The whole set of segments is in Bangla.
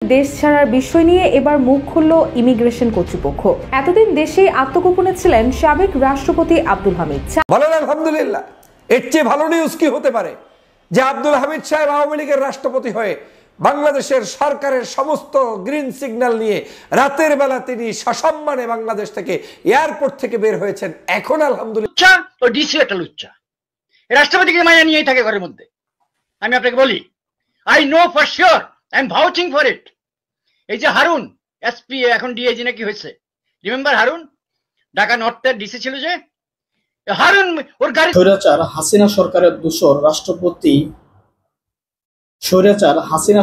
দেশ ছাড়ার বিষয় নিয়ে এবার মুখ খুলল ইমিগ্রেশন কর্তৃপক্ষ। এতদিন দেশে আত্মগোপনে ছিলেন সাবেক রাষ্ট্রপতি আব্দুল হামিদ। বলেন আলহামদুলিল্লাহ। এর চেয়ে ভালো নিউজ কি হতে পারে যে আব্দুল হামিদ সাহেব আওয়ামী লীগের রাষ্ট্রপতি হয়ে বাংলাদেশের সরকারের সমস্ত গ্রিন সিগন্যাল নিয়ে রাতের বেলা তিনি সসম্মানে বাংলাদেশ থেকে এয়ারপোর্ট থেকে বের হয়েছেন। এখন আলহামদুলিল্লাহ ও ডিসি একটা লুচ্চা রাষ্ট্রপতিকে মায়া নিয়েই থাকে ঘরের মধ্যে। আমি আপনাকে বলি, I know for sure, I am ভাউচিং for it. এই যে হারুন এসপি এখন ডিআইজি নাকি হয়েছে, রিমেম্বার হারুন ঢাকা নর্থের ডিসি ছিল, যে হারুন ওর গাড়ি স্বৈরাচার হাসিনা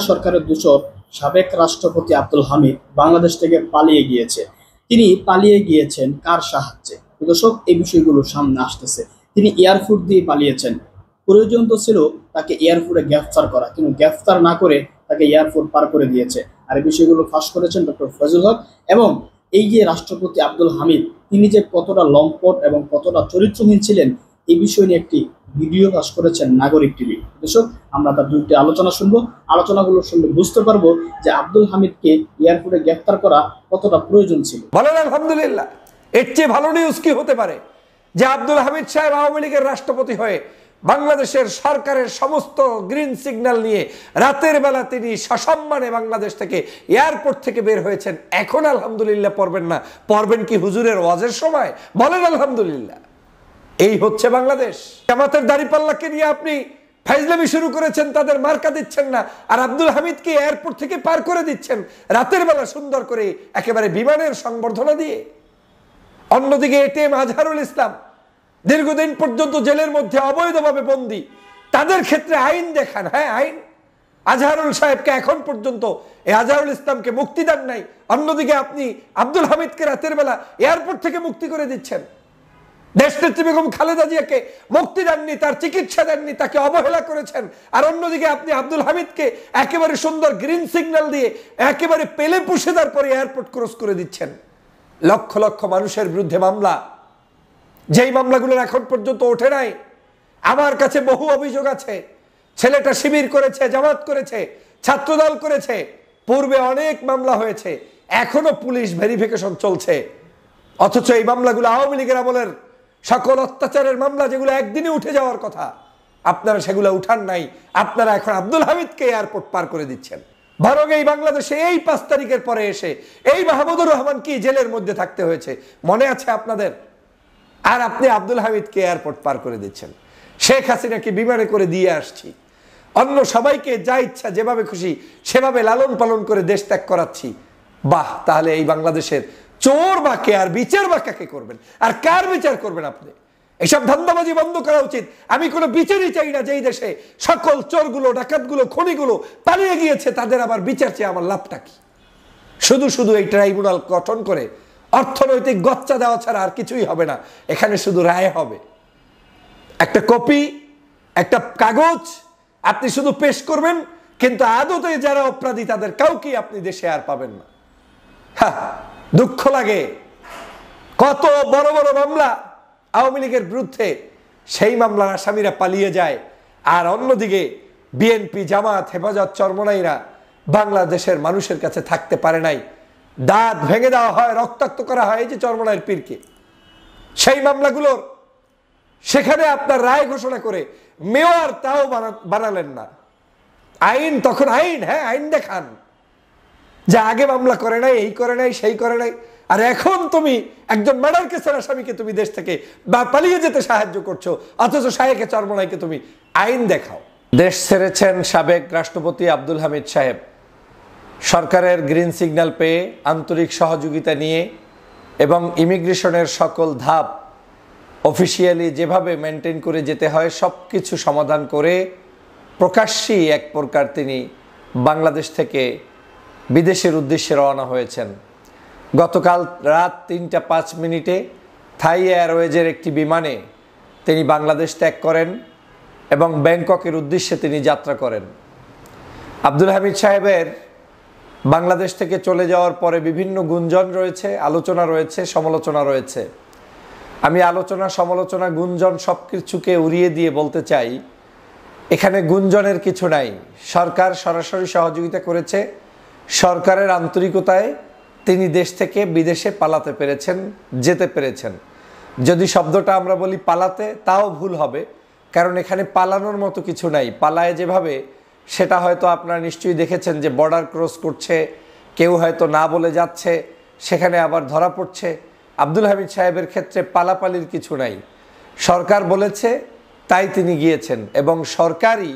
সরকারের দূষর সাবেক রাষ্ট্রপতি আব্দুল হামিদ বাংলাদেশ থেকে পালিয়ে গিয়েছে। তিনি পালিয়ে গিয়েছেন কার সাহায্যে? দর্শক, এই বিষয়গুলো সামনে আসতেছে। তিনি এয়ারপোর্ট দিয়ে পালিয়েছেন। প্রয়োজন তো ছিল তাকে এয়ারপোর্টে গ্রেফতার করা, কিন্তু গ্রেফতার না করে তাকে এয়ারপোর্ট পার করে দিয়েছে। আর এই বিষয়গুলো ফাঁস করেছেন ডক্টর ফয়জুল হক। এবং এই যে রাষ্ট্রপতি আব্দুল হামিদ, তিনি যে কতটা লম্পট এবং কতটা চরিত্রহীন ছিলেন, এই বিষয় নিয়ে একটি ভিডিও ফাঁস করেছেন নাগরিক টিভি। দর্শক, আমরা তার দুইটি আলোচনা শুনবো। আলোচনাগুলো শুনলে বুঝতে পারবো যে আব্দুল হামিদকে এয়ারপোর্টে গ্রেফতার করা কতটা প্রয়োজন ছিল। বলেন আলহামদুলিল্লাহ। এর চেয়ে ভালো নিউজ কি হতে পারে যে আব্দুল হামিদ সাহেব আওয়ামী লীগের রাষ্ট্রপতি হয়ে বাংলাদেশের সরকারের সমস্ত গ্রিন সিগন্যাল নিয়ে রাতের বেলা তিনি সসম্মানে বাংলাদেশ থেকে এয়ারপোর্ট থেকে বের হয়েছেন। এখন আলহামদুলিল্লাহ পড়বেন না, পড়বেন কি হুজুরের ওয়াজের সময়? বলেন আলহামদুলিল্লাহ। এই হচ্ছে বাংলাদেশ। জামাতের দাড়িপাল্লাকে নিয়ে আপনি ফাইজলামি শুরু করেছেন, তাদের মার্কা দিচ্ছেন না, আর আব্দুল হামিদকে এয়ারপোর্ট থেকে পার করে দিচ্ছেন রাতের বেলা সুন্দর করে একেবারে বিমানের সংবর্ধনা দিয়ে। অন্যদিকে এটিএম আজহারুল ইসলাম দীর্ঘদিন পর্যন্ত জেলের মধ্যে অবৈধভাবে বন্দী, তাদের ক্ষেত্রে আইন দেখান। হ্যাঁ, আইন। আজহারুল সাহেবকে এখন পর্যন্ত এই আজহারুল ইসলামকে মুক্তি দেন নাই। অন্যদিকে আপনি আব্দুল হামিদকে রাতের বেলা এয়ারপোর্ট থেকে মুক্তি করে দিচ্ছেন। দেশনেত্রী বেগম খালেদা জিয়াকে মুক্তি দেননি, তার চিকিৎসা দেননি, তাকে অবহেলা করেছেন। আর অন্যদিকে আপনি আব্দুল হামিদকে একেবারে সুন্দর গ্রিন সিগন্যাল দিয়ে একেবারে পেলে পুষে তারপরে এয়ারপোর্ট ক্রস করে দিচ্ছেন। লক্ষ লক্ষ মানুষের বিরুদ্ধে মামলা, যেই মামলাগুলোর এখন পর্যন্ত ওঠে নাই। আমার কাছে বহু অভিযোগ আছে। ছেলেটা শিবির করেছে, জামাত করেছে, ছাত্রদল করেছে, পূর্বে অনেক মামলা হয়েছে, এখনো পুলিশ ভেরিফিকেশন চলছে। অথচ এই মামলাগুলো আওয়ামী লীগের আমলের সকল অত্যাচারের মামলা, যেগুলো একদিনে উঠে যাওয়ার কথা, আপনারা সেগুলো উঠান নাই। আপনারা এখন আব্দুল হামিদকে এয়ারপোর্ট পার করে দিচ্ছেন। বরং এই বাংলাদেশে এই 5 তারিখের পরে এসে এই মাহমুদুর রহমান কি জেলের মধ্যে থাকতে হয়েছে মনে আছে আপনাদের? আর আপনি আব্দুল হামিদকে এয়ারপোর্ট পার করে দিচ্ছেন। শেখ হাসিনাকে বিমানে করে দিয়ে আসছি, অন্য সবাইকে যা ইচ্ছা যেভাবে খুশি সেভাবে লালন পালন করে দেশ ত্যাগ করাচ্ছি। বাহ, তাহলে এই বাংলাদেশের চোর বা কে, আর বিচার বা কাকে করবেন, আর কার বিচার করবেন আপনি? এইসব ধান্দাবাজি বন্ধ করা উচিত। আমি কোনো বিচারই চাই না যেই দেশে সকল চোরগুলো, ডাকাতগুলো, খনিগুলো পালিয়ে গিয়েছে, তাদের আবার বিচার চেয়ে আমার লাভটা কি? শুধু শুধু এই ট্রাইব্যুনাল গঠন করে অর্থনৈতিক গচ্চা দেওয়া ছাড়া আর কিছুই হবে না। এখানে শুধু রায় হবে, একটা কপি, একটা কাগজ আপনি শুধু পেশ করবেন, কিন্তু আদতে যারা অপরাধী তাদের কাউকে আপনি দেশে আর পাবেন না। হ্যাঁ, দুঃখ লাগে। কত বড় বড় মামলা আওয়ামী লীগের বিরুদ্ধে, সেই মামলার আসামিরা পালিয়ে যায়। আর অন্যদিকে বিএনপি, জামাত, হেফাজত, চরমনাইরা বাংলাদেশের মানুষের কাছে থাকতে পারে নাই। দাঁত ভেঙে দেওয়া হয়, রক্তাক্ত করা হয় এই যে চরমনাইয়ের পীরকে। সেই মামলাগুলোর সেখানে আপনার রায় ঘোষণা করে মেয়র তাও বানালেন না। আইন তখন আইন, হ্যাঁ আইন দেখান, যে আগে মামলা করে নাই, এই করে নাই, সেই করে নাই। আর এখন তুমি একজন মার্ডার কেসের আসামিকে তুমি দেশ থেকে বা পালিয়ে যেতে সাহায্য করছো, অথচ শাহেকে চরমনাইকে তুমি আইন দেখাও। দেশ ছেড়েছেন সাবেক রাষ্ট্রপতি আব্দুল হামিদ সাহেব। সরকারের গ্রিন সিগন্যাল পেয়ে আন্তরিক সহযোগিতা নিয়ে এবং ইমিগ্রেশনের সকল ধাপ অফিসিয়ালি যেভাবে মেনটেন করে যেতে হয় সব কিছু সমাধান করে প্রকাশ্যেই এক প্রকার তিনি বাংলাদেশ থেকে বিদেশের উদ্দেশ্যে রওনা হয়েছেন। গতকাল রাত 3টা 5 মিনিটে থাই এয়ারওয়েজের একটি বিমানে তিনি বাংলাদেশ ত্যাগ করেন এবং ব্যাংককের উদ্দেশ্যে তিনি যাত্রা করেন। আব্দুল হামিদ সাহেবের বাংলাদেশ থেকে চলে যাওয়ার পরে বিভিন্ন গুঞ্জন রয়েছে, আলোচনা রয়েছে, সমালোচনা রয়েছে। আমি আলোচনা, সমালোচনা, গুঞ্জন সব কিছুকে উড়িয়ে দিয়ে বলতে চাই, এখানে গুঞ্জনের কিছু নাই। সরকার সরাসরি সহযোগিতা করেছে সরকারের আন্তরিকতায় তিনি দেশ থেকে বিদেশে পালাতে পেরেছেন, যেতে পেরেছেন। যদি শব্দটা আমরা বলি পালাতে, তাও ভুল হবে, কারণ এখানে পালানোর মতো কিছু নাই। পালায় যেভাবে, সেটা হয়তো আপনারা নিশ্চয়ই দেখেছেন যে বর্ডার ক্রস করছে, কেউ হয়তো না বলে যাচ্ছে, সেখানে আবার ধরা পড়ছে। আব্দুল হামিদ সাহেবের ক্ষেত্রে পালাপালির কিছু নাই। সরকার বলেছে তাই তিনি গিয়েছেন, এবং সরকারই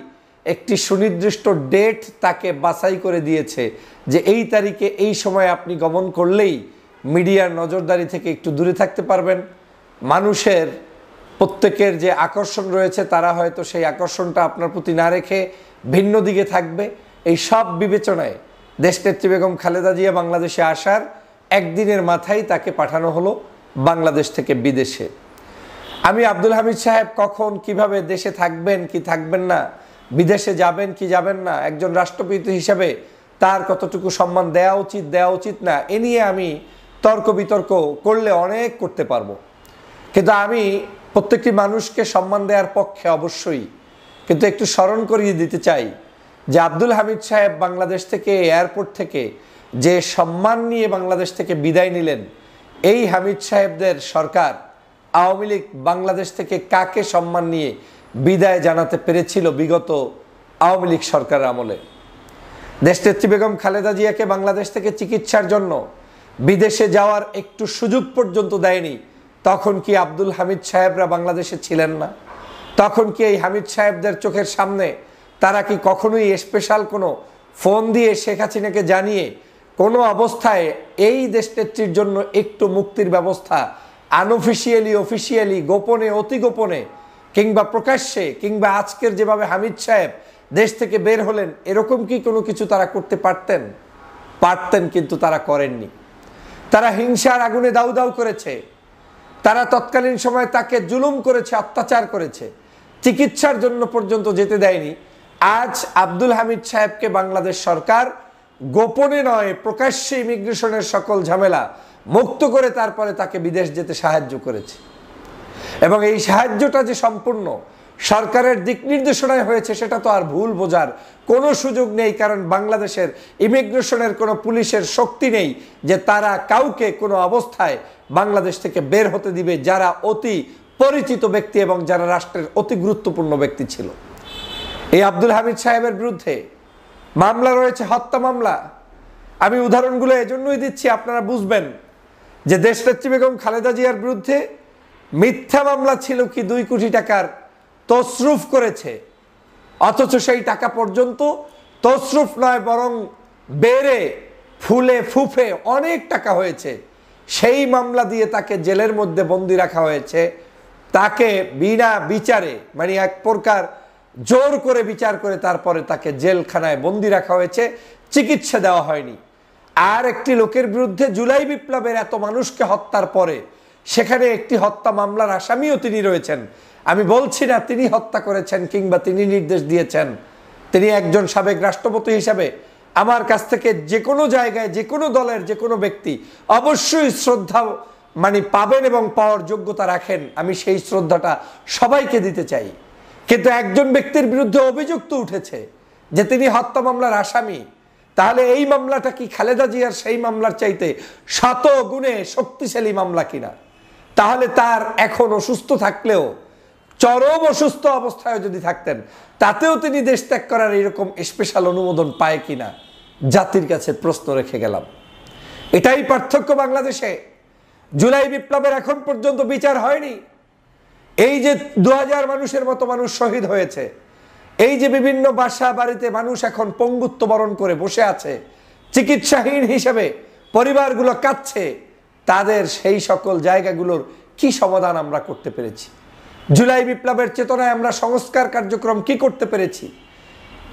একটি সুনির্দিষ্ট ডেট তাকে বাছাই করে দিয়েছে যে এই তারিখে এই সময় আপনি গমন করলেই মিডিয়ার নজরদারি থেকে একটু দূরে থাকতে পারবেন। মানুষের প্রত্যেকের যে আকর্ষণ রয়েছে, তারা হয়তো সেই আকর্ষণটা আপনার প্রতি না রেখে ভিন্ন দিকে থাকবে। এই সব বিবেচনায় দেশনেত্রী বেগম খালেদা জিয়া বাংলাদেশে আসার একদিনের মাথায় তাকে পাঠানো হলো বাংলাদেশ থেকে বিদেশে। আমি আব্দুল হামিদ সাহেব কখন কিভাবে দেশে থাকবেন কি থাকবেন না, বিদেশে যাবেন কি যাবেন না, একজন রাষ্ট্রপতি হিসাবে তার কতটুকু সম্মান দেওয়া উচিত না, এ নিয়ে আমি তর্ক বিতর্ক করলে অনেক করতে পারবো। কিন্তু আমি প্রত্যেকটি মানুষকে সম্মান দেওয়ার পক্ষে অবশ্যই। কিন্তু একটু স্মরণ করিয়ে দিতে চাই যে আব্দুল হামিদ সাহেব বাংলাদেশ থেকে, এয়ারপোর্ট থেকে যে সম্মান নিয়ে বাংলাদেশ থেকে বিদায় নিলেন, এই হামিদ সাহেবদের সরকার আওয়ামী লীগ বাংলাদেশ থেকে কাকে সম্মান নিয়ে বিদায় জানাতে পেরেছিল বিগত আওয়ামী লীগ সরকারের আমলে? দেশনেত্রী বেগম খালেদা জিয়াকে বাংলাদেশ থেকে চিকিৎসার জন্য বিদেশে যাওয়ার একটু সুযোগ পর্যন্ত দেয়নি। তখন কি আব্দুল হামিদ সাহেবরা বাংলাদেশে ছিলেন না? তখন কি এই হামিদ সাহেবদের চোখের সামনে তারা কি কখনোই স্পেশাল কোনো ফোন দিয়ে শেখ হাসিনাকে জানিয়ে কোনো অবস্থায় এই দেশনেত্রীর জন্য একটু মুক্তির ব্যবস্থা আনঅফিসিয়ালি, অফিসিয়ালি, গোপনে, অতি গোপনে, কিংবা প্রকাশ্যে, কিংবা আজকের যেভাবে হামিদ সাহেব দেশ থেকে বের হলেন, এরকম কি কোনো কিছু তারা করতে পারতেন? কিন্তু তারা করেননি। তারা হিংসার আগুনে দাউ দাউ করেছে। তারা তৎকালীন সময় তাকে জুলুম করেছে, অত্যাচার করেছে, চিকিৎসার জন্য পর্যন্ত যেতে দেয়নি। আজ আব্দুল হামিদ সাহেবকে বাংলাদেশ সরকার গোপনে নয়, প্রকাশ্যে ইমিগ্রেশনের সকল ঝামেলা মুক্ত করে তারপরে তাকে বিদেশ যেতে সাহায্য করেছে। এবং এই সাহায্যটা যে সম্পূর্ণ সরকারের দিক নির্দেশনায় হয়েছে, সেটা তো আর ভুল বোঝার কোনো সুযোগ নেই। কারণ বাংলাদেশের ইমিগ্রেশনের কোনো পুলিশের শক্তি নেই যে তারা কাউকে কোনো অবস্থায় বাংলাদেশ থেকে বের হতে দিবে, যারা অতি পরিচিত ব্যক্তি এবং যারা রাষ্ট্রের অতি গুরুত্বপূর্ণ ব্যক্তি ছিল। এই আব্দুল হামিদ সাহেবের বিরুদ্ধে মামলা রয়েছে, হত্যা মামলা। আমি উদাহরণগুলো এজন্যই দিচ্ছি, আপনারা বুঝবেন যে দেশনেত্রী বেগম খালেদা জিয়ার বিরুদ্ধে মিথ্যা মামলা ছিল কি 2 কোটি টাকার তসরুফ করেছে, অথচ সেই টাকা পর্যন্ত তসরুফ নয়, বরং বেড়ে ফুলে ফুফে অনেক টাকা হয়েছে। সেই মামলা দিয়ে তাকে জেলের মধ্যে বন্দি রাখা হয়েছে। তাকে বিনা বিচারে, মানে এক প্রকার জোর করে বিচার করে তারপরে তাকে জেলখানায় বন্দি রাখা হয়েছে, চিকিৎসা দেওয়া হয়নি। আর একটি লোকের বিরুদ্ধে জুলাই বিপ্লবের এত মানুষকে হত্যার পরে সেখানে একটি হত্যা মামলার আসামিও তিনি রয়েছেন। আমি বলছি না তিনি হত্যা করেছেন কিংবা তিনি নির্দেশ দিয়েছেন। তিনি একজন সাবেক রাষ্ট্রপতি হিসাবে আমার কাছ থেকে যে কোনো জায়গায়, যে কোনো দলের যে কোনো ব্যক্তি অবশ্যই শ্রদ্ধা পাবেন এবং পাওয়ার যোগ্যতা রাখেন। আমি সেই শ্রদ্ধাটা সবাইকে দিতে চাই। কিন্তু একজন ব্যক্তির বিরুদ্ধে অভিযোগ তো উঠেছে যে তিনি হত্যা মামলার আসামি। তাহলে এই মামলাটা কি খালেদা জিয়ার সেই মামলার চাইতে 100 গুণে শক্তিশালী মামলা কিনা? তাহলে তার এখন অসুস্থ থাকলেও, চরম অসুস্থ অবস্থায় যদি থাকতেন, তাতেও তিনি দেশ ত্যাগ করার এরকম স্পেশাল অনুমোদন পায় কিনা জাতির কাছে প্রশ্ন রেখে গেলাম। এটাই পার্থক্য বাংলাদেশে। জুলাই বিপ্লবের এখন পর্যন্ত বিচার হয়নি। এই যে 2000 মানুষের মতো মানুষ শহীদ হয়েছে, এই যে বিভিন্ন বাসা বাড়িতে মানুষ এখন পঙ্গুত্ব বরণ করে বসে আছে, চিকিৎসাহীন হিসেবে পরিবারগুলো কাঁদছে, তাদের সেই সকল জায়গাগুলোর কি সমাধান আমরা করতে পেরেছি? জুলাই বিপ্লবের চেতনায় আমরা সংস্কার কার্যক্রম কি করতে পেরেছি?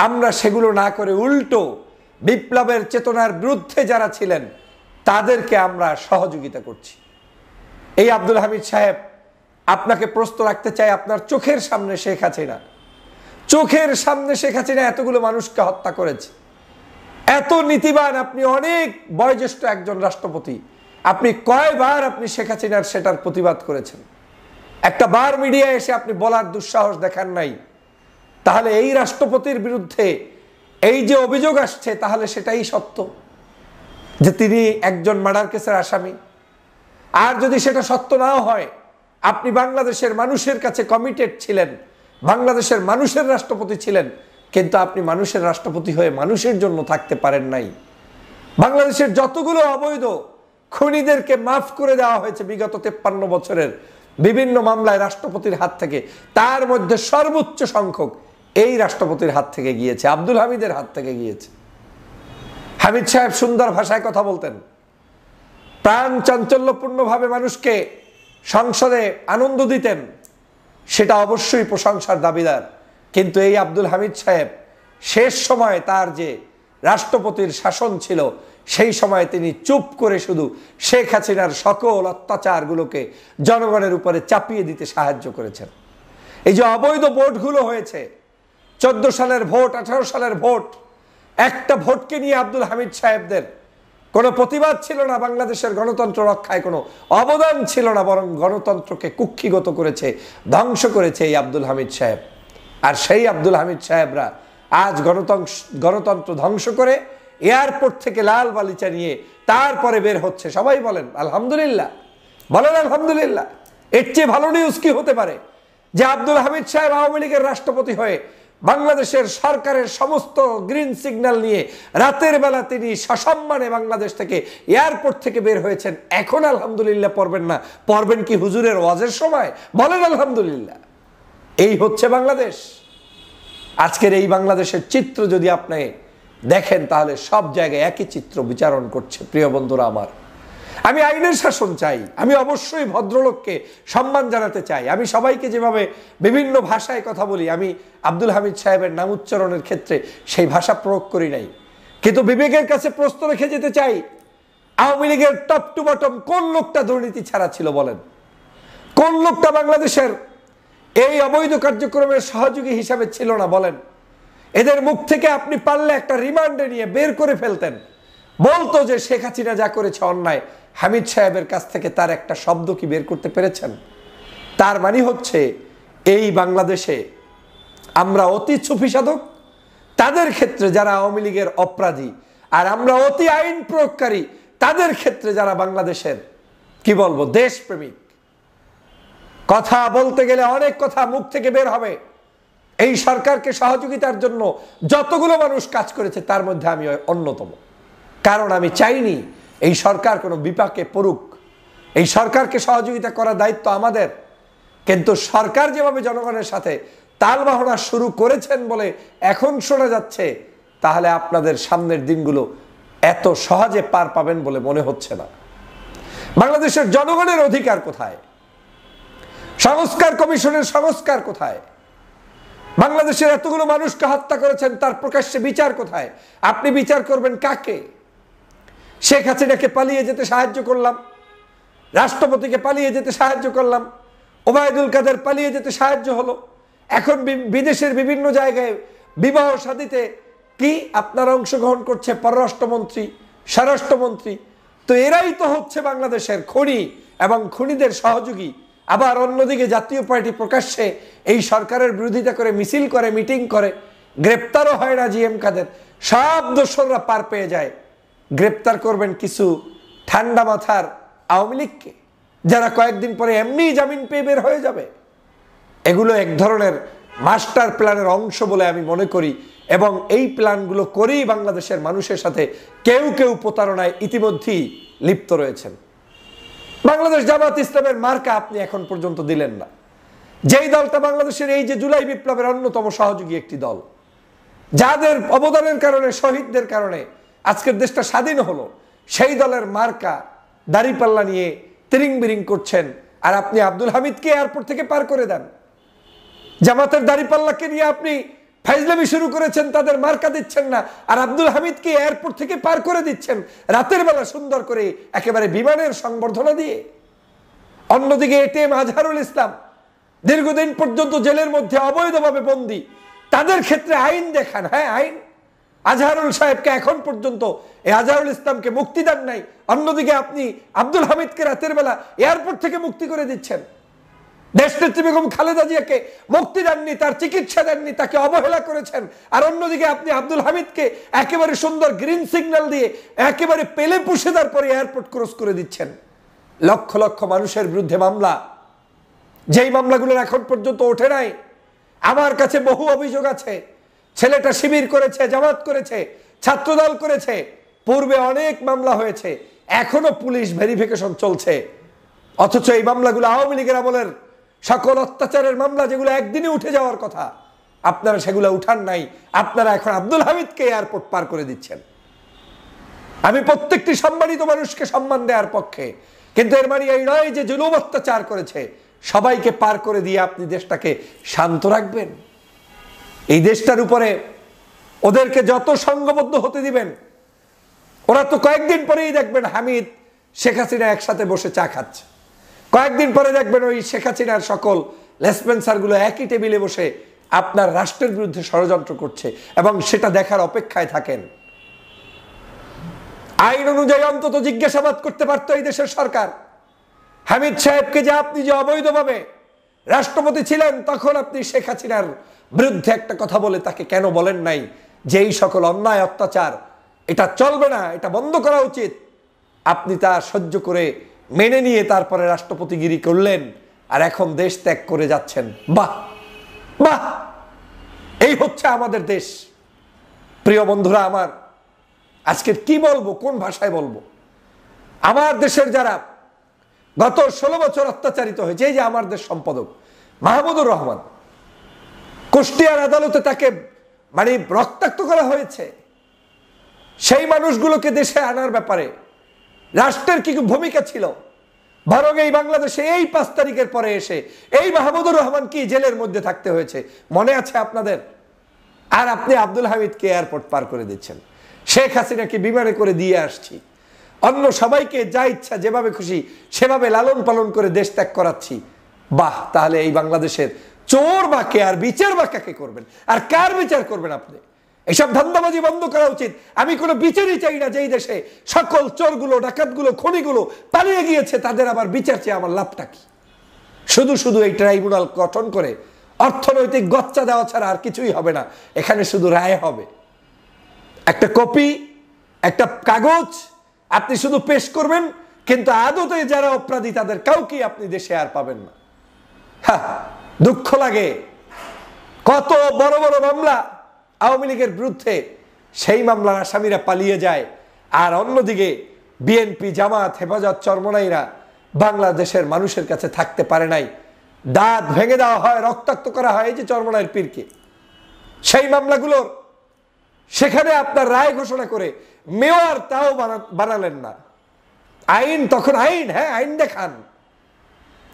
আমরা সেগুলো না করে উল্টো বিপ্লবের চেতনার বিরুদ্ধে যারা ছিলেন তাদেরকে আমরা সহযোগিতা করছি। এই আব্দুল হামিদ সাহেব, আপনাকে প্রশ্ন রাখতে চাই, আপনার চোখের সামনে শেখ হাসিনা, চোখের সামনে শেখ হাসিনা এতগুলো মানুষকে হত্যা করেছে। এত নীতিবান, আপনি অনেক বয়োজ্যেষ্ঠ একজন রাষ্ট্রপতি, আপনি কয়বার আপনি শেখ হাসিনার সেটার প্রতিবাদ করেছেন? একটা বার মিডিয়া এসে আপনি বলার দুঃসাহস দেখান নাই। তাহলে এই রাষ্ট্রপতির বিরুদ্ধে এই যে অভিযোগ আসছে, তাহলে সেটাই সত্য। যে তিনি একজন মার্ডার কেসের আসামি। আর যদি সেটা সত্য নাও হয়, আপনি বাংলাদেশের মানুষের কাছে কমিটেড ছিলেন, বাংলাদেশের মানুষের রাষ্ট্রপতি ছিলেন, কিন্তু আপনি মানুষের রাষ্ট্রপতি হয়ে মানুষের জন্য থাকতে পারেন নাই। বাংলাদেশের যতগুলো অবৈধ খুনিদেরকে মাফ করে দেওয়া হয়েছে বিগত 53 বছরের বিভিন্ন মামলায় রাষ্ট্রপতির হাত থেকে, তার মধ্যে সর্বোচ্চ সংখ্যক এই রাষ্ট্রপতির হাত থেকে গিয়েছে, আব্দুল হামিদের হাত থেকে গিয়েছে। হামিদ সাহেব সুন্দর ভাষায় কথা বলতেন, প্রাণ চাঞ্চল্যপূর্ণভাবে মানুষকে সংসদে আনন্দ দিতেন, সেটা অবশ্যই প্রশংসার দাবিদার। কিন্তু এই আব্দুল হামিদ সাহেব শেষ সময় তার যে রাষ্ট্রপতির শাসন ছিল, সেই সময় তিনি চুপ করে শুধু শেখ হাসিনার সকল অত্যাচারগুলোকে জনগণের উপরে চাপিয়ে দিতে সাহায্য করেছেন। এই যে অবৈধ ভোটগুলো হয়েছে, 14 সালের ভোট, 18 সালের ভোট, একটা ভোটকে নিয়ে আব্দুল হামিদ সাহেবদের কোনো প্রতিবাদ ছিল না, বাংলাদেশের গণতন্ত্র রক্ষায় কোনো অবদান ছিল না, বরং গণতন্ত্রকে কুক্ষিগত করেছে, ধ্বংস করেছে এই আব্দুল হামিদ সাহেব। আর সেই আব্দুল হামিদ সাহেবরা আজ গণতন্ত্র ধ্বংস করে এয়ারপোর্ট থেকে লাল বালিচা নিয়ে তারপরে বের হচ্ছে। সবাই বলেন আলহামদুলিল্লাহ, বলেন আলহামদুলিল্লাহ। এর চেয়ে ভালো নিউজ কি হতে পারে যে আব্দুল হামিদ সাহেব আওয়ামী লীগের রাষ্ট্রপতি হয়ে বাংলাদেশের সরকারের সমস্ত গ্রিন সিগন্যাল নিয়ে রাতের বেলা তিনি সসম্মানে বাংলাদেশ থেকে এয়ারপোর্ট থেকে বের হয়েছেন। এখন আলহামদুলিল্লাহ পড়বেন না, পড়বেন কি হুজুরের ওয়াজের সময়? বলেন আলহামদুলিল্লাহ। এই হচ্ছে বাংলাদেশ। আজকের এই বাংলাদেশের চিত্র যদি আপনি দেখেন, তাহলে সব জায়গায় একই চিত্র বিচারণ করছে। প্রিয় বন্ধুরা আমার, আমি আইনের শাসন চাই, আমি অবশ্যই ভদ্রলোককে সম্মান জানাতে চাই। আমি সবাইকে যেভাবে বিভিন্ন ভাষায় কথা বলি, আমি আব্দুল হামিদ সাহেবের নাম উচ্চারণের ক্ষেত্রে সেই ভাষা প্রয়োগ করি নাই। কিন্তু বিবেকের কাছে প্রশ্ন রেখে যেতে চাই, আওয়ামী লীগের টপ টু বটম কোন লোকটা দুর্নীতি ছাড়া ছিল বলেন? কোন লোকটা বাংলাদেশের এই অবৈধ কার্যক্রমের সহযোগী হিসাবে ছিল না বলেন? এদের মুখ থেকে আপনি পারলে একটা রিমান্ডে নিয়ে বের করে ফেলতেন, বলতো যে শেখ হাসিনা যা করেছে অন্যায়। হামিদ সাহেবের কাছ থেকে তার একটা শব্দ কি বের করতে পেরেছেন? তার মানে হচ্ছে এই বাংলাদেশে আমরা অতি সুফি সাধক তাদের ক্ষেত্রে যারা আওয়ামী লীগের অপরাধী, আর আমরা অতি আইন প্রয়োগকারী তাদের ক্ষেত্রে যারা বাংলাদেশের কি বলবো দেশপ্রেমিক। কথা বলতে গেলে অনেক কথা মুখ থেকে বের হবে। এই সরকারকে সহযোগিতার জন্য যতগুলো মানুষ কাজ করেছে তার মধ্যে আমি অন্যতম। কারণ আমি চাইনি এই সরকার কোনো বিপাকে পড়ুক। এই সরকারকে সহযোগিতা করার দায়িত্ব আমাদের। কিন্তু সরকার যেভাবে জনগণের সাথে তালবাহনা শুরু করেছেন বলে এখন শোনা যাচ্ছে, তাহলে আপনাদের সামনের দিনগুলো এত সহজে পার পাবেন বলে মনে হচ্ছে না। বাংলাদেশের জনগণের অধিকার কোথায়? সংস্কার কমিশনের সংস্কার কোথায়? বাংলাদেশের এতগুলো মানুষকে হত্যা করেছেন, তার প্রকাশ্যে বিচার কোথায়? আপনি বিচার করবেন কাকে? শেখ হাসিনাকে পালিয়ে যেতে সাহায্য করলাম, রাষ্ট্রপতিকে পালিয়ে যেতে সাহায্য করলাম, ওবায়দুল কাদের পালিয়ে যেতে সাহায্য হলো, এখন বিদেশের বিভিন্ন জায়গায় বিবাহ শাদীতে কি আপনারা অংশগ্রহণ করছে পররাষ্ট্রমন্ত্রী, স্বরাষ্ট্রমন্ত্রী। তো এরাই তো হচ্ছে বাংলাদেশের খনি এবং খনিদের সহযোগী। আবার অন্যদিকে জাতীয় পার্টি প্রকাশ্যে এই সরকারের বিরোধিতা করে মিছিল করে, মিটিং করে, গ্রেপ্তারও হয় না জিএম কাদের। সব দোষররা পার পেয়ে যায়। গ্রেপ্তার করবেন কিছু ঠান্ডা মাথার আওয়ামী লীগকে, যারা কয়েকদিন পরে এমনি জামিন পেয়ে বের হয়ে যাবে। এগুলো এক ধরনের মাস্টার প্ল্যানের অংশ বলে আমি মনে করি, এবং এই প্ল্যানগুলো করেই বাংলাদেশের মানুষের সাথে কেউ কেউ প্রতারণায় ইতিমধ্যেই লিপ্ত রয়েছেন। বাংলাদেশ জামাত ইসলামের মার্কা আপনি এখন পর্যন্ত দিলেন না, যেই দলটা বাংলাদেশের এই যে জুলাই বিপ্লবের অন্যতম সহযোগী একটি দল, যাদের অবদানের কারণে, শহীদদের কারণে আজকের দেশটা স্বাধীন হলো, সেই দলের মার্কা দাড়িপাল্লা নিয়ে তিরিং বিরিং করছেন। আর আপনি আব্দুল হামিদকে এয়ারপোর্ট থেকে পার করে দেন। জামাতের দাড়িপাল্লাকে নিয়ে আপনি ফাইজলামি শুরু করেছেন, তাদের মার্কা দিচ্ছেন না, আর আব্দুল হামিদকে এয়ারপোর্ট থেকে পার করে দিচ্ছেন রাতের বেলা সুন্দর করে একেবারে বিমানের সংবর্ধনা দিয়ে। অন্যদিকে এটিএম আজহারুল ইসলাম দীর্ঘদিন পর্যন্ত জেলের মধ্যে অবৈধভাবে বন্দী, তাদের ক্ষেত্রে আইন দেখান। হ্যাঁ, আইন। আজহারুল সাহেবকে এখন পর্যন্ত এই আজহারুল ইসলামকে মুক্তি দেন নাই, অন্যদিকে আপনি আব্দুল হামিদকে রাতের বেলা এয়ারপোর্ট থেকে মুক্তি করে দিচ্ছেন। দেশনেত্রী বেগম খালেদা জিয়াকে মুক্তি দেননি, তার চিকিৎসা দেননি, তাকে অবহেলা করেছেন। আর অন্যদিকে আপনি আব্দুল হামিদকে একেবারে সুন্দর গ্রিন সিগন্যাল দিয়ে একেবারে পেলে পুষে তারপরে এয়ারপোর্ট ক্রস করে দিচ্ছেন। লক্ষ লক্ষ মানুষের বিরুদ্ধে মামলা, যেই মামলাগুলোর এখন পর্যন্ত ওঠে নাই। আমার কাছে বহু অভিযোগ আছে। ছেলেটা শিবির করেছে, জামাত করেছে, ছাত্রদল করেছে, পূর্বে অনেক মামলা হয়েছে, এখনো পুলিশ ভেরিফিকেশন চলছে। অথচ এই মামলাগুলো আওয়ামী লীগের আমলের সকল অত্যাচারের মামলা, যেগুলো একদিনে উঠে যাওয়ার কথা, আপনারা সেগুলো উঠান নাই। আপনারা এখন আব্দুল হামিদকে এয়ারপোর্ট পার করে দিচ্ছেন। আমি প্রত্যেকটি সম্মানিত মানুষকে সম্মান দেওয়ার পক্ষে, কিন্তু এর মানে এই নয় যে জুলুম অত্যাচার করেছে সবাইকে পার করে দিয়ে আপনি দেশটাকে শান্ত রাখবেন। এই দেশটার উপরে ওদেরকে যত সংঘবদ্ধ হতে দিবেন, ওরা তো কয়েকদিন পরেই দেখবেন হামিদ শেখ হাসিনা একসাথে বসে চা খাচ্ছে। কয়েকদিন পরে দেখবেন ওই শেখ হাসিনার সকল লেসপেন্সারগুলো একই টেবিলে বসে আপনার রাষ্ট্রের বিরুদ্ধে ষড়যন্ত্র করছে, এবং সেটা দেখার অপেক্ষায় থাকেন। আইন অনুযায়ী অন্তত জিজ্ঞাসাবাদ করতে পারতো এই দেশের সরকার। হামিদ সাহেবকে যে আপনি যে অবৈধভাবে রাষ্ট্রপতি ছিলেন, তখন আপনি শেখ হাসিনার বিরুদ্ধে একটা কথা বলে তাকে কেন বলেন নাই যে এই সকল অন্যায় অত্যাচার এটা চলবে না, এটা বন্ধ করা উচিত? আপনি তা সহ্য করে মেনে নিয়ে তারপরে রাষ্ট্রপতিগিরি করলেন, আর এখন দেশ ত্যাগ করে যাচ্ছেন। বাহ বাহ, এই হচ্ছে আমাদের দেশ। প্রিয় বন্ধুরা আমার, আজকে কি বলবো, কোন ভাষায় বলবো? আমার দেশের যারা গত 16 বছর অত্যাচারিত হয়েছে, এই যে আমার দেশ সম্পাদক মাহমুদুর রহমান, কুষ্টিয়ার আদালতে তাকে মানে রক্তাক্ত করা হয়েছে। সেই মানুষগুলোকে দেশে আনার ব্যাপারে রাষ্ট্রের কি ভূমিকা ছিল? বরং এই বাংলাদেশে এই 5 তারিখের পরে এসে এই মাহমুদুর রহমান কি জেলের মধ্যে থাকতে হয়েছে, মনে আছে আপনাদের? আর আপনি আব্দুল হামিদকে এয়ারপোর্ট পার করে দিচ্ছেন। শেখ হাসিনাকে বিমানে করে দিয়ে আসছি, অন্য সবাইকে যা ইচ্ছা যেভাবে খুশি সেভাবে লালন পালন করে দেশ ত্যাগ করাচ্ছি। বাহ, তাহলে এই বাংলাদেশের চোর বা কে, আর বিচার বা কাকে করবেন, আর কার বিচার করবেন আপনি? এসব ধান্দাবাজি বন্ধ করা উচিত। আমি কোনো বিচারই চাই না। যেই দেশে সকল চোরগুলো, ডাকাতগুলো, খনিগুলো পালিয়ে গিয়েছে, তাদের আবার বিচার চেয়ে আমার লাভটা কি? শুধু শুধু এই ট্রাইব্যুনাল গঠন করে অর্থনৈতিক গচ্চা দেওয়া ছাড়া আর কিছুই হবে না। এখানে শুধু রায় হবে, একটা কপি, একটা কাগজ আপনি শুধু পেশ করবেন, কিন্তু আদতে যারা অপরাধী তাদের কাউকে আপনি দেশে আর পাবেন না। দুঃখ লাগে, কত বড় বড় মামলা আওয়ামী লীগের বিরুদ্ধে, সেই মামলার আসামিরা পালিয়ে যায়, আর অন্যদিকে বিএনপি, জামাত, হেফাজত, চরমনাইরা বাংলাদেশের মানুষের কাছে থাকতে পারে নাই। দাঁত ভেঙে দেওয়া হয়, রক্তাক্ত করা হয়। এই যে চরমনাইয়ের পীরকে, সেই মামলাগুলোর সেখানে আপনার রায় ঘোষণা করে মেয়র তাও বানালেন না। আইন তখন আইন, হ্যাঁ আইন দেখান,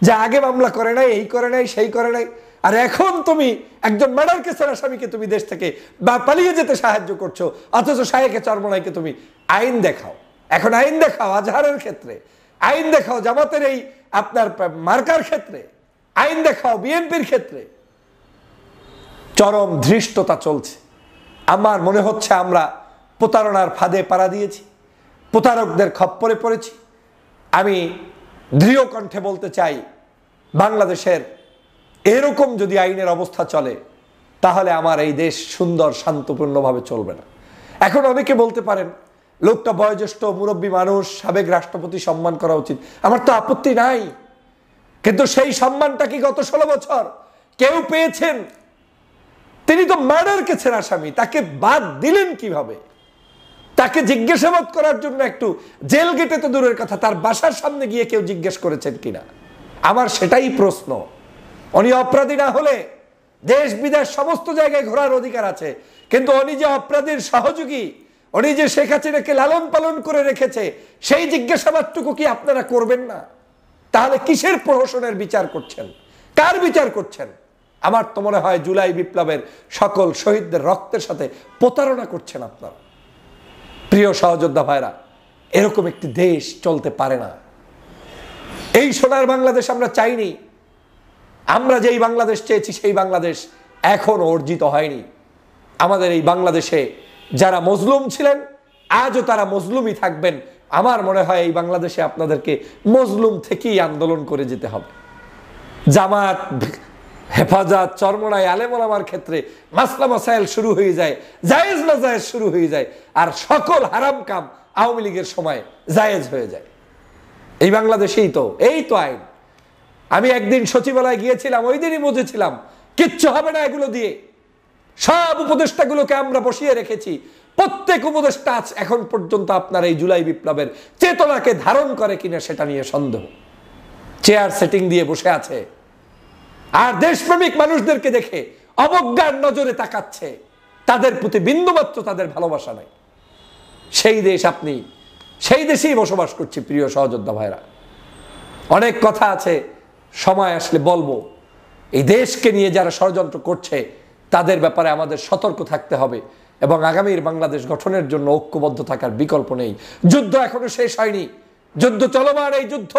যে আগে মামলা করে নাই, এই করে নাই, সেই করে নাই, আর এখন তুমি একজন মার্ডার কেসের আসামিকে তুমি দেশ থেকে বা পালিয়ে যেতে সাহায্য করছো, অথচ শায়েখে চরমনাইকে তুমি আইন দেখাও। এখন আইন দেখাও আজহারের ক্ষেত্রে, আইন দেখাও জামাতের এই আপনার মার্কার ক্ষেত্রে, আইন দেখাও বিএনপির ক্ষেত্রে। চরম ধৃষ্টতা চলছে। আমার মনে হচ্ছে আমরা প্রতারণার ফাঁদে পাড়া দিয়েছি, প্রতারকদের খপ্পরে পড়েছি। আমি দৃঢ় কণ্ঠে বলতে চাই, বাংলাদেশের এরকম যদি আইনের অবস্থা চলে, তাহলে আমার এই দেশ সুন্দর শান্তপূর্ণভাবে চলবে না। এখন অনেকে বলতে পারেন, লোকটা বয়োজ্যেষ্ঠ মুরব্বী মানুষ, সাবেক রাষ্ট্রপতি, সম্মান করা উচিত। আমার তো আপত্তি নাই, কিন্তু সেই সম্মানটা কি গত 16 বছর কেউ পেয়েছেন? তিনি তো মার্ডার কেসের আসামি, তাকে বাদ দিলেন কিভাবে? তাকে জিজ্ঞাসাবাদ করার জন্য একটু জেল গেটে তো দূরের কথা, তার বাসার সামনে গিয়ে কেউ জিজ্ঞেস করেছেন কিনা? আমার সেটাই প্রশ্ন। উনি অপরাধী না হলে দেশ বিদেশ সমস্ত জায়গায় ঘোরার অধিকার আছে, কিন্তু উনি যে অপরাধীর সহযোগী, উনি যে শেখ হাসিনাকে লালন পালন করে রেখেছে, সেই জিজ্ঞাসাবাদটুকু কি আপনারা করবেন না? তাহলে কিসের প্রহসনের বিচার করছেন? কার বিচার করছেন? আমার তো মনে হয় জুলাই বিপ্লবের সকল শহীদদের রক্তের সাথে প্রতারণা করছেন আপনারা। প্রিয় সহযোদ্ধা ভাইরা, এরকম একটি দেশ চলতে পারে না। এই সোনার বাংলাদেশ আমরা চাইনি। আমরা যেই বাংলাদেশ চেয়েছি সেই বাংলাদেশ এখনো অর্জিত হয়নি। আমাদের এই বাংলাদেশে যারা মজলুম ছিলেন, আজও তারা মজলুমই থাকবেন। আমার মনে হয় এই বাংলাদেশে আপনাদেরকে মজলুম থেকেই আন্দোলন করে যেতে হবে। জামাত, হেফাজত, চরমোনাই, আলেমোলামার ক্ষেত্রে মাসলা মাসাইল শুরু হয়ে যায়, জায়েজ না জায়েজ শুরু হয়ে যায়, আর সকল হারাম কাম আওয়ামী লীগের সময় জায়েজ হয়ে যায়। এই বাংলাদেশেই তো এই তো আইন। আমি একদিন সচিবালয়ে গিয়েছিলাম, ওই দিনই বুঝেছিলাম কিচ্ছু হবে না এগুলো দিয়ে। সব উপদেষ্টাগুলোকে আমরা বসিয়ে রেখেছি, প্রত্যেক উপদেষ্টা এখন পর্যন্ত আপনার এই জুলাই বিপ্লবের চেতনাকে ধারণ করে কিনা সেটা নিয়ে সন্দেহ। চেয়ার সেটিং দিয়ে বসে আছে আর দেশপ্রেমিক মানুষদেরকে দেখে অবজ্ঞার নজরে তাকাচ্ছে, তাদের প্রতি বিন্দুমাত্র তাদের ভালোবাসা নাই। সেই দেশ আপনি, সেই দেশেই বসবাস করছি প্রিয় সহযোদ্ধা ভাইরা। অনেক কথা আছে, সময় আসলে বলবো। এই দেশকে নিয়ে যারা ষড়যন্ত্র করছে তাদের ব্যাপারে আমাদের সতর্ক থাকতে হবে এবং আগামীর বাংলাদেশ গঠনের জন্য ঐক্যবদ্ধ থাকার বিকল্প নেই। যুদ্ধ এখনো শেষ হয়নি, যুদ্ধ চলমান। এই যুদ্ধ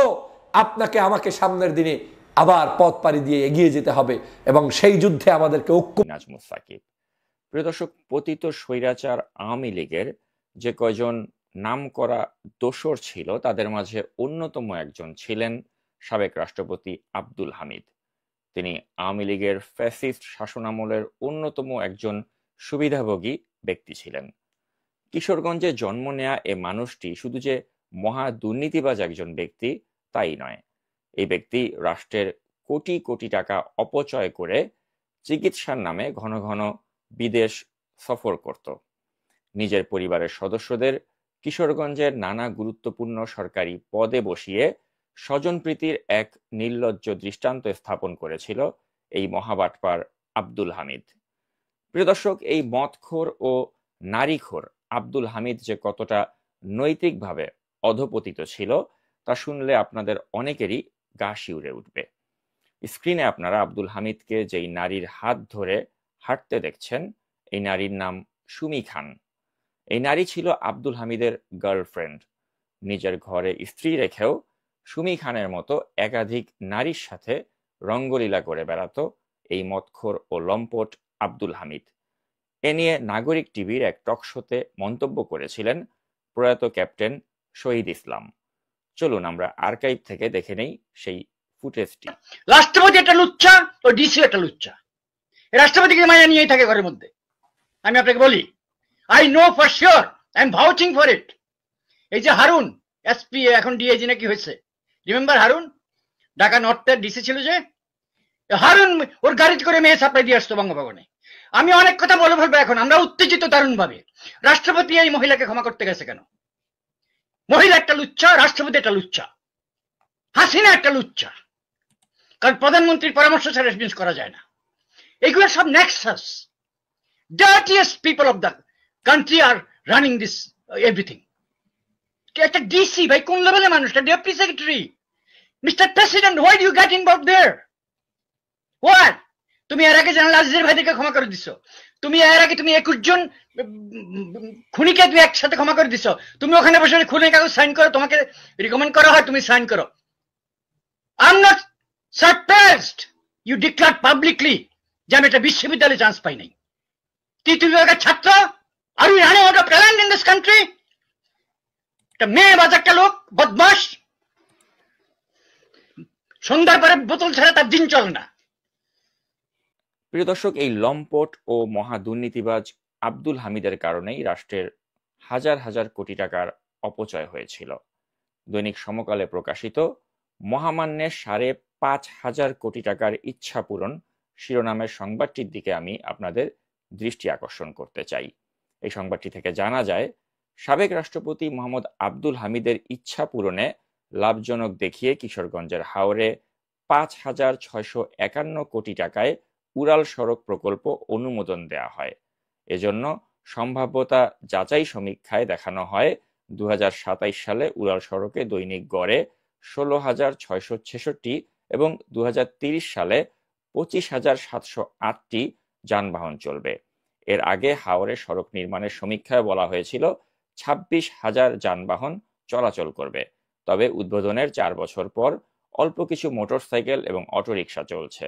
আপনাকে আমাকে সামনের দিনে আবার পথ পাড়ি দিয়ে এগিয়ে যেতে হবে এবং সেই যুদ্ধে আমাদেরকে ঐক্য। নাজমুস সাকিব। প্রিয় দর্শক, পতিত স্বৈরাচার আওয়ামী লীগের যে কয়জন নামকরা দোসর ছিল তাদের মাঝে অন্যতম একজন ছিলেন সাবেক রাষ্ট্রপতি আব্দুল হামিদ। তিনি আওয়ামী লীগের ফ্যাসিস্ট শাসনামলের অন্যতম একজন সুবিধাভোগী ব্যক্তি ছিলেন। কিশোরগঞ্জে জন্ম নেয়া এ মানুষটি শুধু যে মহা দুর্নীতিবাজ একজন ব্যক্তি তাই নয়, এই ব্যক্তি রাষ্ট্রের কোটি কোটি টাকা অপচয় করে চিকিৎসার নামে ঘন ঘন বিদেশ সফর করত। নিজের পরিবারের সদস্যদের কিশোরগঞ্জের নানা গুরুত্বপূর্ণ সরকারি পদে বসিয়ে স্বজনপ্রীতির এক নির্লজ্জ দৃষ্টান্ত স্থাপন করেছিল এই মহাবাটপার আব্দুল হামিদ। প্রিয় দর্শক, এই মদখোর ও নারীখোর আব্দুল হামিদ যে কতটা নৈতিকভাবে অধপতিত ছিল তা শুনলে আপনাদের অনেকেরই গা শিউরে উঠবে। স্ক্রিনে আপনারা আব্দুল হামিদকে যেই নারীর হাত ধরে হাঁটতে দেখছেন, এই নারীর নাম সুমি খান। এই নারী ছিল আব্দুল হামিদের গার্লফ্রেন্ড। নিজের ঘরে স্ত্রী রেখেও সুমি খানের মতো একাধিক নারীর সাথে রঙ্গলীলা করে বেড়াতো এই মদখোর ও লম্পট আব্দুল হামিদ। এ নিয়ে নাগরিক টিভির এক টক শোতে মন্তব্য করেছিলেন প্রয়াত ক্যাপ্টেন শহীদ ইসলাম। চলুন আমরা আর্কাইভ থেকে দেখে নেই সেই ফুটেজটি। রাষ্ট্রপতি একটা লুচ্চা ও ডিসি একটা লুচ্চা। রাষ্ট্রপতিকে মায়া নিয়েই থাকে ঘরের মধ্যে। আমি আপনাকে বলি, I know for sure, I am ভাউচিং for it. এই যে হারুন এসপি, এখন ডিআইজি নাকি হয়েছে, রিমেম্বার হারুন? ঢাকা নর্থের ডিসি ছিল যে হারুন, ওর গাড়িতে করে মেয়ে সাপ্লাই দিয়ে আসতো বঙ্গভবনে। আমি অনেক কথা বলে ফেলবো এখন। আমরা উত্তেজিত দারুণ ভাবে। রাষ্ট্রপতি এই মহিলাকে ক্ষমা করতে গেছে কেন? মহিলা একটা লুচ্চা, রাষ্ট্রপতি একটা লুচ্চা, হাসিনা একটা লুচ্চা। কারণ প্রধানমন্ত্রীর পরামর্শ ছাড়া রেসপন্স করা যায় না। এগুলো সব nexus. Dirtiest people of the country are running this everything. একটা ডিসি ভাই কোন লেভেলের মানুষ? Deputy secretary, mister president, why do you get involved there? What? তুমি এর আগে জানাল আজিজের ভাইদেরকে ক্ষমা করে দিছো। তুমি এর আগে তুমি 21 জন খুনিকে তুমি একসাথে ক্ষমা করে দিছো। তুমি ওখানে বসে খুনের কাগজ সাইন করো, তোমাকে রিকমেন্ড করা হয়, তুমি সাইন করো। I am not surprised you declare publicly যে আমি একটা বিশ্ববিদ্যালয়ে চান্স পাই নাই। তৃতীয় বিভাগের ছাত্র, are you running out of talent in this country. একটা মেয়ে বাজ একটা লোক, বদমাস, সন্ধ্যার পরে বোতল ছাড়া তার দিন চলে না। প্রিয় দর্শক, এই লম্পট ও মহা দুর্নীতিবাজ আব্দুল হামিদের কারণেই রাষ্ট্রের হাজার হাজার কোটি টাকার অপচয় হয়েছিল। দৈনিক সমকালে প্রকাশিত মহামান্যের 5,500 কোটি টাকার ইচ্ছা পূরণ শিরোনামের সংবাদটির দিকে আমি আপনাদের দৃষ্টি আকর্ষণ করতে চাই। এই সংবাদটি থেকে জানা যায়, সাবেক রাষ্ট্রপতি মোহাম্মদ আব্দুল হামিদের ইচ্ছা পূরণে লাভজনক দেখিয়ে কিশোরগঞ্জের হাওরে 5,651 কোটি টাকায় উড়াল সড়ক প্রকল্প অনুমোদন দেয়া হয়। এজন্য সম্ভাব্যতা যাচাই সমীক্ষায় দেখানো হয় 2027 সালে উড়াল সড়কে দৈনিক গড়ে 16,666 এবং 2030 সালে 25,708টি যানবাহন চলবে। এর আগে হাওরে সড়ক নির্মাণের সমীক্ষায় বলা হয়েছিল 26,000 যানবাহন চলাচল করবে। তবে উদ্বোধনের 4 বছর পর অল্প কিছু মোটরসাইকেল এবং অটোরিকশা চলছে।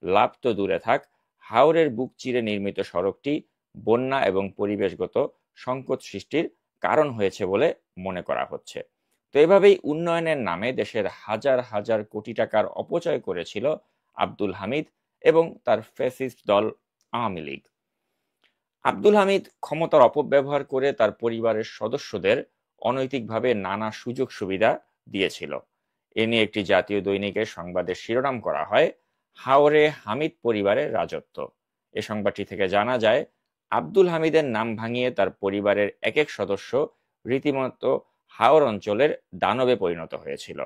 লাভ তো দূরে থাক, হাওরের বুক চিরে নির্মিত সড়কটি বন্যা এবং পরিবেশগত সংকট সৃষ্টির কারণ হয়েছে বলে মনে করা হচ্ছে। তো এভাবেই উন্নয়নের নামে দেশের হাজার হাজার কোটি টাকার অপচয় করেছিল আব্দুল হামিদ এবং তার ফ্যাসিস্ট দল আওয়ামী লীগ। আব্দুল হামিদ ক্ষমতার অপব্যবহার করে তার পরিবারের সদস্যদের অনৈতিকভাবে নানা সুযোগ সুবিধা দিয়েছিল। এ নিয়ে একটি জাতীয় দৈনিকের সংবাদের শিরোনাম করা হয় হাওরে হামিদ পরিবারের রাজত্ব। এ সংবাদটি থেকে জানা যায় আব্দুল হামিদের নাম ভাঙিয়ে তার পরিবারের এক এক সদস্য রীতিমতো হাওর অঞ্চলের দানবে পরিণত হয়েছিল।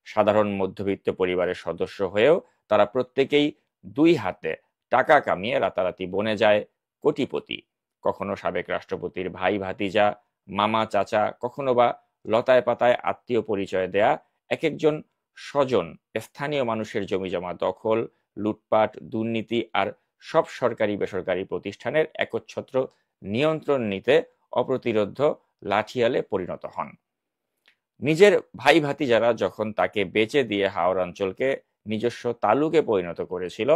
সাধারণ মধ্যবিত্ত পরিবারের সদস্য হয়েও তারা প্রত্যেকেই দুই হাতে টাকা কামিয়ে রাতারাতি বনে যায় কোটিপতি। কখনো সাবেক রাষ্ট্রপতির ভাই ভাতিজা, মামা চাচা, কখনো বা লতায় পাতায় আত্মীয় পরিচয় দেয়া এক একজন স্বজন স্থানীয় মানুষের জমিজমা দখল, লুটপাট, দুর্নীতি আর সব সরকারি বেসরকারি প্রতিষ্ঠানের একচ্ছত্র নিয়ন্ত্রণ নিতে অপ্রতিরোধ্য লাঠিয়ালে পরিণত হন। নিজের ভাই ভাতিজারা যখন তাকে বেচে দিয়ে হাওর অঞ্চলকে নিজস্ব তালুকে পরিণত করেছিল,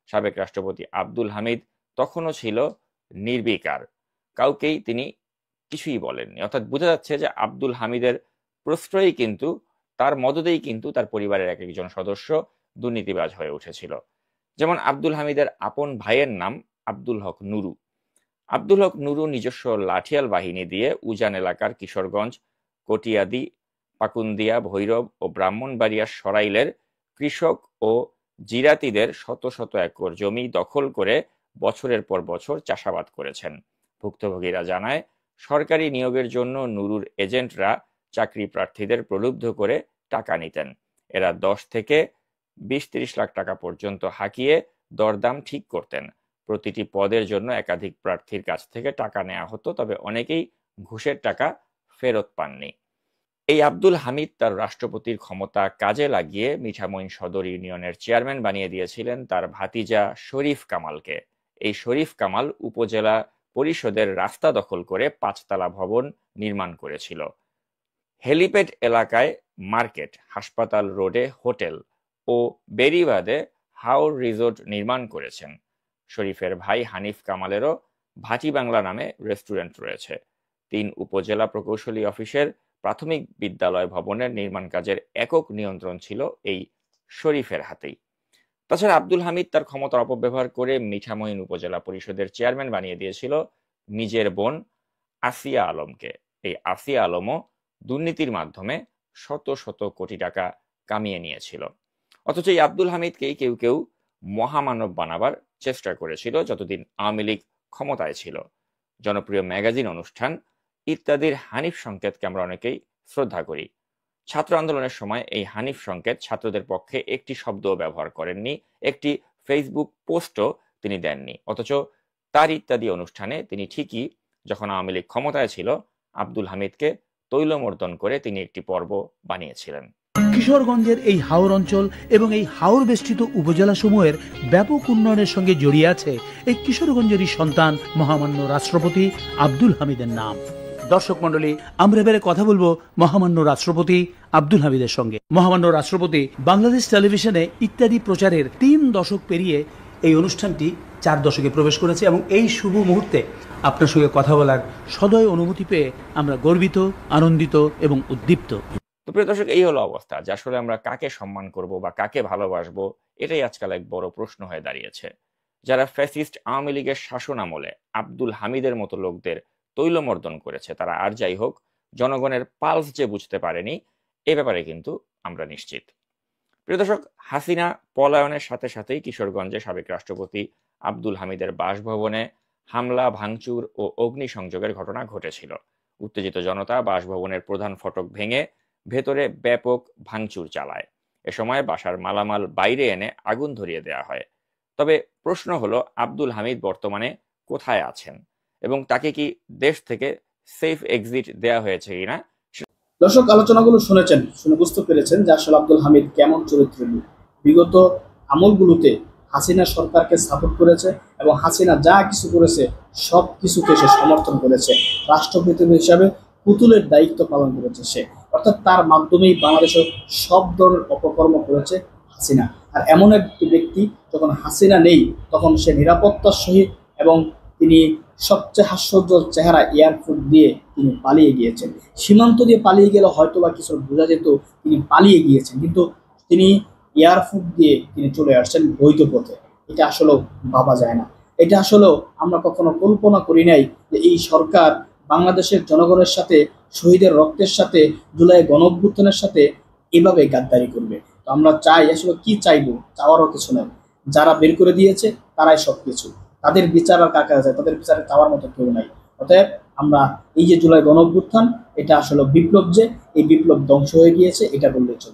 সাবেক রাষ্ট্রপতি আব্দুল হামিদ তখনও ছিল নির্বিকার, কাউকেই তিনি কিছুই বলেননি। অর্থাৎ বোঝা যাচ্ছে যে আব্দুল হামিদের প্রশ্রয়ই কিন্তু, তার মদতেই কিন্তু তার পরিবারের এক একজন সদস্য দুর্নীতিবাজ হয়ে উঠেছিল। যেমন আব্দুল হামিদের আপন ভাইয়ের নাম আব্দুল হক নুরু। আব্দুল হক নুরু নিজস্ব লাঠিয়াল বাহিনী দিয়ে উজান এলাকার কিশোরগঞ্জ, কটিয়াদি, পাকুন্দিয়া, ভৈরব ও ব্রাহ্মণবাড়িয়ার সরাইলের কৃষক ও জিরাতিদের শত শত একর জমি দখল করে বছরের পর বছর চাষাবাদ করেছেন। ভুক্তভোগীরা জানায়, সরকারি নিয়োগের জন্য নুরুর এজেন্টরা চাকরি প্রার্থীদের প্রলুব্ধ করে টাকা নিতেন। এরা 10 থেকে 20-30 লাখ টাকা পর্যন্ত হাঁকিয়ে দরদাম ঠিক করতেন। প্রতিটি পদের জন্য একাধিক প্রার্থীর কাছ থেকে টাকা নেওয়া হতো, তবে অনেকেই ঘুষের টাকা ফেরত পাননি। এই আব্দুল হামিদ তার রাষ্ট্রপতির ক্ষমতা কাজে লাগিয়ে মিঠামইন সদর ইউনিয়নের চেয়ারম্যান বানিয়ে দিয়েছিলেন তার ভাতিজা শরীফ কামালকে। এই শরীফ কামাল উপজেলা পরিষদের রাস্তা দখল করে 5 তলা ভবন নির্মাণ করেছিল। হেলিপ্যাড এলাকায় মার্কেট, হাসপাতাল রোডে হোটেল ও বেরিবাদে হাওর রিসোর্ট নির্মাণ করেছেন। শরীফের ভাই হানিফ কামালেরও ভাটি বাংলা নামে রেস্টুরেন্ট রয়েছে। 3 উপজেলা প্রকৌশলী অফিসের প্রাথমিক বিদ্যালয় ভবনের নির্মাণ কাজের একক নিয়ন্ত্রণ ছিল এই শরীফের হাতেই। তাছাড়া আব্দুল হামিদ তার ক্ষমতার অপব্যবহার করে মিঠামইন উপজেলা পরিষদের চেয়ারম্যান বানিয়ে দিয়েছিল নিজের বোন আসিয়া আলমকে। এই আসিয়া আলমও দুর্নীতির মাধ্যমে শত শত কোটি টাকা কামিয়ে নিয়েছিল। অথচ এই আব্দুল হামিদকেই কেউ কেউ মহামানব বানাবার চেষ্টা করেছিল যতদিন আওয়ামী লীগ ক্ষমতায় ছিল। জনপ্রিয় ম্যাগাজিন অনুষ্ঠান ইত্যাদির হানিফ সংকেতকে আমরা অনেকেই শ্রদ্ধা করি। ছাত্র আন্দোলনের সময় এই হানিফ সংকেত ছাত্রদের পক্ষে একটি শব্দও ব্যবহার করেননি, একটি ফেসবুক পোস্টও তিনি দেননি। অথচ তার ইত্যাদি অনুষ্ঠানে তিনি ঠিকই, যখন আওয়ামী লীগ ক্ষমতায় ছিল, আব্দুল হামিদকে তৈলমর্দন করে তিনি একটি পর্ব বানিয়েছিলেন। কিশোরগঞ্জের এই হাওর অঞ্চল এবং এই হাওর বেষ্টিত উপজেলা সমূহের ব্যাপক উন্নয়নের সঙ্গে জড়িয়ে আছে এই কিশোরগঞ্জেরই সন্তান মহামান্য রাষ্ট্রপতি আব্দুল হামিদের নাম। দর্শক মন্ডলী, আমরা এবারে কথা বলবো মহামান্য রাষ্ট্রপতি আব্দুল হামিদের সঙ্গে। মহামান্য রাষ্ট্রপতি বাংলাদেশ টেলিভিশনে ইত্যাদি প্রচারের 3 দশক পেরিয়ে এই অনুষ্ঠানটি 4 দশকে প্রবেশ করেছে এবং এই শুভ মুহূর্তে আপনার সঙ্গে কথা বলার সদয় অনুভূতি পেয়ে আমরা গর্বিত, আনন্দিত এবং উদ্দীপ্ত। তো প্রিয় দর্শক, এই হলো অবস্থা যে আসলে আমরা কাকে সম্মান করব বা কাকে ভালোবাসবো, এটাই আজকাল এক বড় প্রশ্ন হয়ে দাঁড়িয়েছে। যারা ফ্যাসিস্ট আওয়ামী লীগের শাসন আমলে আব্দুল হামিদের মতো লোকদের তৈলমর্দন করেছে, তারা আর যাই হোক জনগণের পালস যে বুঝতে পারেনি, এ ব্যাপারে কিন্তু আমরা নিশ্চিত। প্রিয় দর্শক, হাসিনা পলায়নের সাথে সাথেই কিশোরগঞ্জে সাবেক রাষ্ট্রপতি আব্দুল হামিদের বাসভবনে হামলা, ভাঙচুর ও অগ্নিসংযোগের ঘটনা ঘটেছিল। উত্তেজিত জনতা বাসভবনের প্রধান ফটক ভেঙে ভেতরে ব্যাপক ভাঙচুর চালায়। এ সময় বাসার মালামাল বাইরে এনে আগুন ধরিয়ে দেওয়া হয়। তবে প্রশ্ন হলো, আব্দুল হামিদ বর্তমানে কোথায় আছেন এবং তাকে কি দেশ থেকে সেফ এক্সিট দেয়া হয়েছে কিনা? দর্শক, আলোচনাগুলো শুনেছেন, শুনে বুঝতে পেরেছেন যে আসলে আব্দুল হামিদ কেমন চরিত্রের লোক। বিগত আমলগুলোতে হাসিনা সরকারকে সাপোর্ট করেছে এবং হাসিনা যা কিছু করেছে সব কিছুকে সে সমর্থন করেছে। রাষ্ট্রপতি হিসাবে পুতুলের দায়িত্ব পালন করেছে সে, অর্থাৎ তার মাধ্যমেই বাংলাদেশের সব ধরনের অপকর্ম করেছে হাসিনা। আর এমন একটি ব্যক্তি, যখন হাসিনা নেই তখন সে নিরাপত্তার সহিত এবং তিনি সবচেয়ে হাস্যজ্জ্বল চেহারা এয়ারফোর্স দিয়ে তিনি পালিয়ে গিয়েছেন। সীমান্ত দিয়ে পালিয়ে গেলে হয়তো বা কিছু বোঝা যেত তিনি পালিয়ে গিয়েছেন, কিন্তু তিনি এয়ারফুট দিয়ে তিনি চলে আসছেন বৈধ পথে। এটা আসলেও ভাবা যায় না। এটা আসলেও আমরা কখনো কল্পনা করি নাই যে এই সরকার বাংলাদেশের জনগণের সাথে, শহীদের রক্তের সাথে, জুলাই গণঅভ্যুত্থানের সাথে এভাবে গাদ্দারি করবে। তো আমরা চাই, আসলে কি চাইবো, চাওয়ারও কিছু নেই। যারা বের করে দিয়েছে তারাই সবকিছু, তাদের বিচার আর কার কাছে যায়, তাদের বিচারে চাওয়ার মতো কেউ নাই। অতএব আমরা এই যে জুলাই গণঅভ্যুত্থান, এটা আসলে বিপ্লব, যে এই বিপ্লব ধ্বংস হয়ে গিয়েছে এটা বললে চলে।